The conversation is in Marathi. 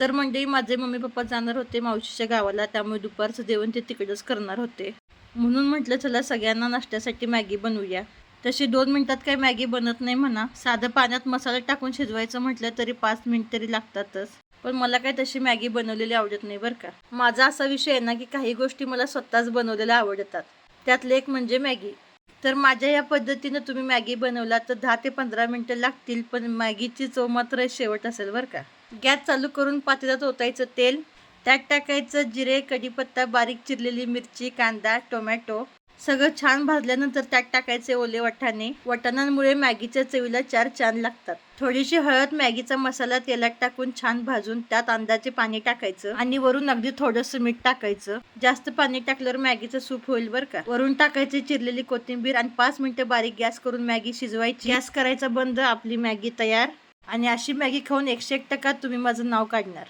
तर मंडळी, माझे मम्मी पप्पा जाणार होते मावशीच्या गावाला, त्यामुळे दुपारचं जेवण ते तिकडंच करणार होते. म्हणून म्हटलं चला सगळ्यांना नाश्त्यासाठी मॅगी बनवूया. तशी 2 मिनिटात काही मॅगी बनत नाही म्हणा. साधं पाण्यात मसाला टाकून शिजवायचं म्हटलं तरी 5 मिनिट तरी लागतातच. पण मला काही तशी मॅगी बनवलेली आवडत नाही बरं का. माझा असा विषय आहे ना की काही गोष्टी मला स्वतःच बनवलेल्या आवडतात. त्यातलं एक म्हणजे मॅगी. तर माझ्या या पद्धतीनं तुम्ही मॅगी बनवला तर 10 ते 15 मिनिटं लागतील, पण मॅगीची चव मात्र शेवट असेल बरं का. गॅस चालू करून पातेल्यात ओतायचं तेल, त्यात टाकायचं जिरे, कढीपत्ता, बारीक चिरलेली मिरची, कांदा, टोमॅटो. सगळं छान भाजल्यानंतर त्यात टाकायचे ओले वाटाणे. वाटाण्यांमुळे मॅगीच्या चवीला 4 चांद लागतात. थोडीशी हळद, मॅगीचा मसाला तेलात टाकून छान भाजून त्यात अंदाजे पाणी टाकायचं आणि वरून अगदी थोडंसं मीठ टाकायचं. जास्त पाणी टाकल्यावर मॅगीचं सूप होईल बरं का. वरून टाकायची चिरलेली कोथिंबीर आणि 5 मिनिटं बारीक गॅस करून मॅगी शिजवायची. गॅस करायचा बंद, आपली मॅगी तयार. आणि अशी मॅगी खाऊन 101% तुम्ही माझं नाव काढणार.